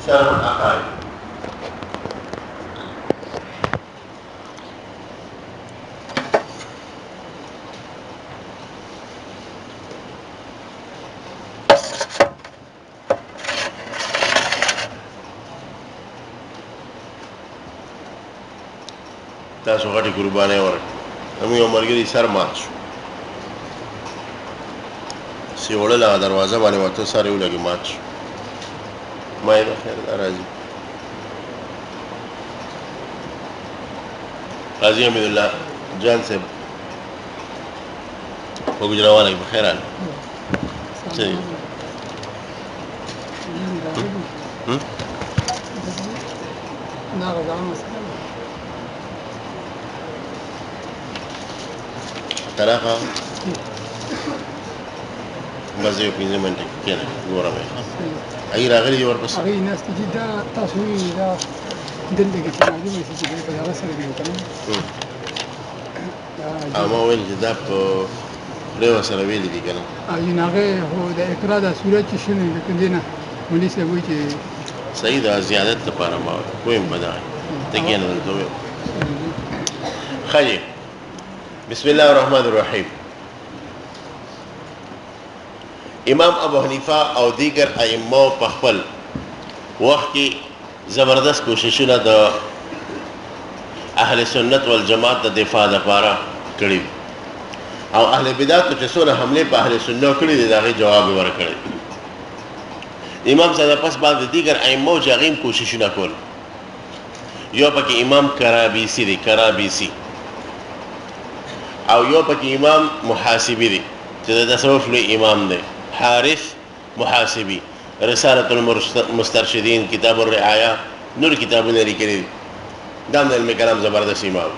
شرح العقائد. تاسو غټي قرباني ورکړه. هم یو ملګری سر مات شو، سیوړله دروازه باندې وته سر یې ولګي مات شو. ما یې خیر دا راځي قاضي حمید الله جان صاحب په ګجراوالۍ بخیر راغلی. څه دی؟ طلاقه بس یو 15 منټه کېنه ګورم ای راغلی دی ورپسې هغې ناستې چې دا تاسو وویلې دا دلته کې چې معلومه شي چې دی په هغه سره دی که نه ما ویل چې دا په خولې ورسره ویلي دي که نه یعنې هغې خو د اقرا دا صورت چې شوی د دې نه مولي صاحب وایي چې صحیح ده زیادت لپاره ما ویم په دغه ته کېنه دلته ویم ښه دی. بسم الله الرحمن الرحیم. امام ابو حنیفه او دیگر ائمه په خپل وخت کې زبردست کوششونه د اهل سنت والجماعت د دفاع لپاره کړي او اهل بدعت چې څونه حمله په اهل سنت کړي دي دغه جواب ورکړي. امام صاحب پس بعد دیگر ائمه او جاغیم کوششونه کول. یو پکې امام کرابیسی دی، کرابیسی، او یو پکې امام محاسبی دی چې د تصوف لوی امام دی، حارث محاسبی، رسالة المسترشدین، کتاب الرعایا، نور کتابونه لیکلي دي. دا د علم کلام زبردست امام.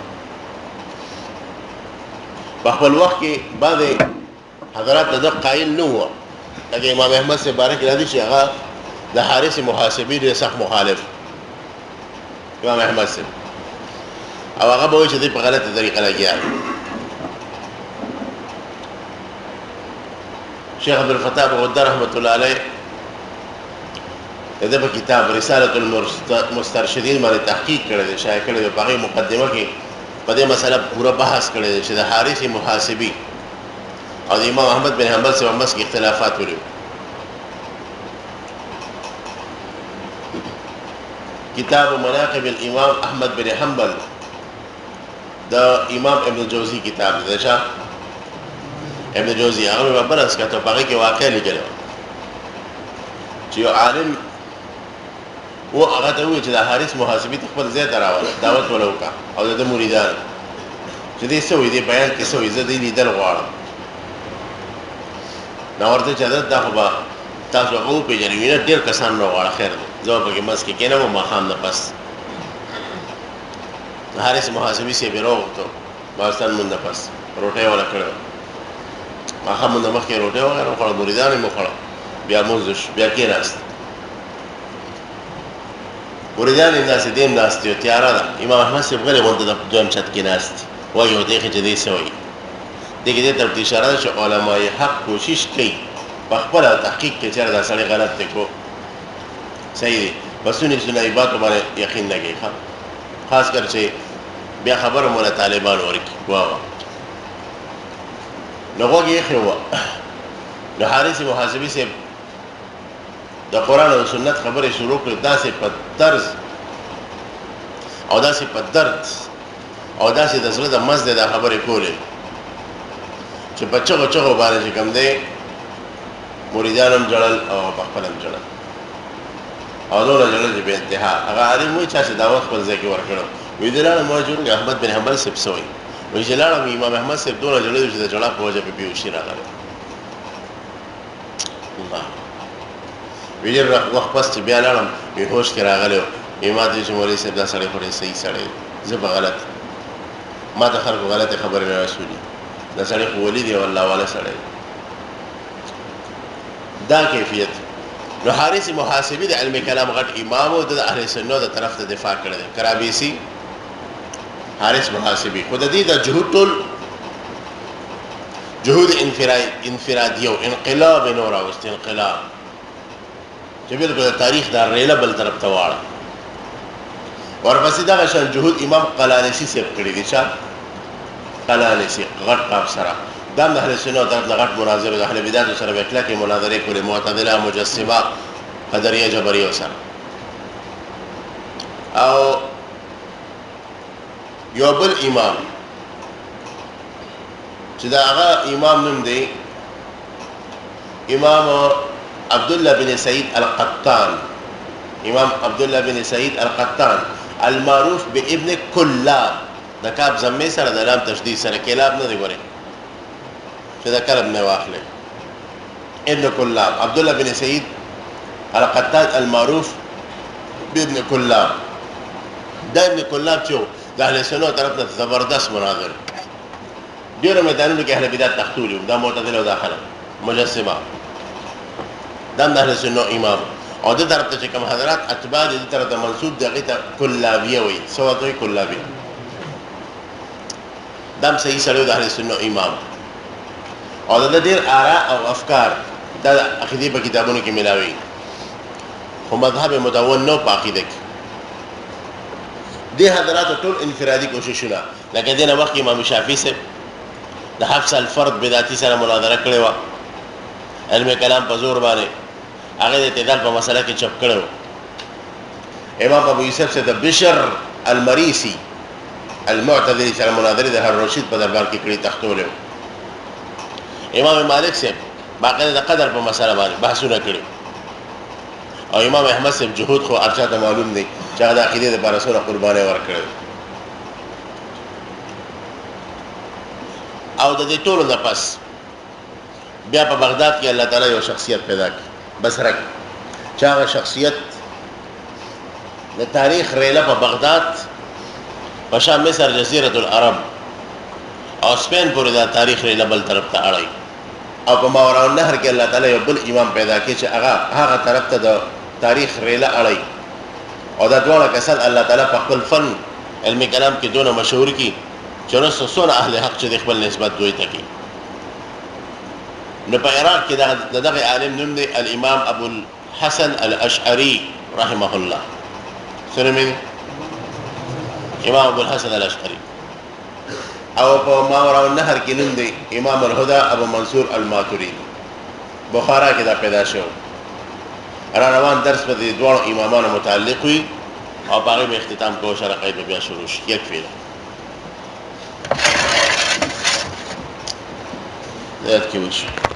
په خپل وخت کې بعضې حضرات د ده قایل نه وه. لکه امام احمد صاحب باره کې راځي چې هغه د حارث محاسبي ډېر سخت مخالف امام احمد صاحب، او هغه به وایي چې دوی په غلطه طریقه لګیا دي. شیخ عبدالفتاح بغداد رحمت الله علیه د ده په کتاب رسالة المسترشدین باندې تحقیق کړی دی، شایع کړی دی. په هغې مقدمه کې په دې مسله پوره بحث کړی دی چې د حارث محاسبي او د امام احمد بن حنبل صاحب مس کې اختلافات ولري. کتاب مناقب الامام احمد بن حنبل د امام ابن جوزی کتاب دی. ابن جوزی هغه مې برس کته په هغې کې واقع لیکلی وه چې یو عالم و هغه ته وویل چې د حارث محاسبي ته خپل ځای ته راوله، دعوت وله وکړه او د ده مریدان چې دې څه وایي، دې بیان کې څه وایي، زه دې لیدل غواړم. نو ورته چې حضرت دا خو به تاسو هغه وپېژنئ، ویې نه ډېر کسان راغواړه، خیر دی زه به پکې منځ کې کښېنم او ماښام نه پس حارث محاسبي صاحب یې راوغوښتو ماخستان لمونځ نه پس روټۍ وله کړې وه. ماښام لمونځ نه مخکې یې روټۍ وغیره وخوړه، مریدان یې مې وخوړه، بیا لمونځ وشو، بیا کېناست. مریدان یې داسې دې هم ناست یو تیاره ده. امام احمد صاحب غلی غونته د دویم چت کې ناست وایي ورته یې چې دې څه وایي. دې کې دې طرف ته اشاره ده چې علمای حق کوشش کوي په خپله تحقیق کې چېرې دا سړی غلط دی کو صحیح دی، په سنې سنایباتو باندې یقین نه کوي. خاص کر چې بیا خبره مو له طالبان ورکړي واه نو غوږ یې ایښی وه. نو حارث محاسبي صاحب د قرآن او سنت خبرې شروع کړې، داسې په طرز او داسې په درد او داسې د زړه د مزد دا خبرې کولې چې په چغو چغو باندې چې کوم دی مریدان هم جړل او په خپل هم جړل او دونه جړل چې بې انتها. هغه عالم وایي چا چې دعوت خپل ځای کې ورکړو، وایي دې لاړم ما جوړ احمد بن حنبل صاحب څه وایي، وایي چې لاړم امام احمد صاحب دونه جړل چې د جړا په وجه پې بېهوشي راغلی. الله وی ډېر وخت پس چې بیا لاړم وی هوش کې راغلی و، وی ما ته چې مولوي صاحب دا سړی خو ډېر صحیح سړی دی، زه به غلط ما ته خلکو غلطې خبرې نه رسولي، دا سړی خو ولي دی او الله والا سړی دی. دا کیفیت. نو حارث محاسبي د علم کلام غټ امام او د اهل سنت د طرف ته دفاع کړی دی. کرابیسی حارث محاسبي خو د دې د جهود ټول جهود انفرادیه او انقلاب یې نو راوست، انقلاب چې بالکل د تاریخ دا ریله بل طرف ته واړه. ورپسې دغه شان جهود امام قلانسی صاحب کړي دي. چا؟ قلانسی، غټ قاف سره. دا د اهل سنت د غټ مناظره د اهل بدعت سره وکړه کې مناظره کړي، معتزله، مجسمه، قدریه، جبریه سره. او یو بل امام چې دا هغه امام نوم دی امام عبدالله بن سعید القطان. امام عبدالله بن سعید القطان المعروف بابن کلاب، د کاف ضمې سره د لام تشدید سره، کلاب نه دی ګورئ چې د کلب نه واخلې. ابن کلاب عبدالله بن سعید القطان المعروف بابن کلاب. دا ابن کلاب چې د اهل سنت طرف نه زبردست مناظر، ډېرو میدانونو کې اهل بدعت تختولي، دا معتزله او دا خلک مجسمه. دا د اهل سنت امام. او د طرف ته چې کوم حضرات اتباع دي، د طرف ته منسوب دي، هغې ته کلابیه وایي. څه ورته وایي؟ کلابیه. دا هم صحیح سړی د اهل سنت امام. او د ډېر آرا او افکار دا د عقیدې په کتابونو کې ملاوي، خو مذهب مدون نه په عقیده کې. دې حضراتو ټول انفرادي کوششونه، لکه دې نه مخکې امام شافعي صاحب د حفظ الفرد بدعتي سره مناظره کړې وه، علم کلام په زور باندې هغه د اعتدال په مسله کې چپ کړی و. امام ابو یوسف سے د بشر المریسی المعتزلي سره مناظره د هارون رشید په دربار کې کړي، تختولی و. امام مالک صاحب باقاعده د قدر په مسله باندې بحثونه کړي. او امام احمد صاحب جهود خو هر چا ته معلوم دی چې هغه د عقیدې دپاره څومره قربانۍ ورکړې. او د دې ټولو نه پس بیا په بغداد کې الله تعالی یو شخصیت پیدا کړ، بصره کې، چې هغه شخصیت د تاریخ ریله په بغداد، په شام، مصر، جزیرة العرب او سپین پورې دا تاریخ ریله بل طرف ته اړوي. او په ماوراء النهر کې الله تعالی یو بل امام پیدا کړي چې هغه طرف ته د تاریخ ریله اړوي. او دا دواړه کسان الله تعالی په خپل فن علم کلام کې دونه مشهور کړي چې وروسته څونه اهل حق چې د خپل نسبت دوی ته کوي. نو په عراق کې دغه عالم نوم دی الامام ابو الحسن الاشعري رحمه الله. سره مې امام ابو الحسن الاشعري. او په ماوراء النهر کې نوم دی امام الهدى ابو منصور الماتريدي. بخارا کې دا پیدا شو. را روان درس په دې دواړو امامانو متعلق وي او په هغې به اختتام کوو، شرقید به بیا شروع شي. یکفي ده زیات کې وشي.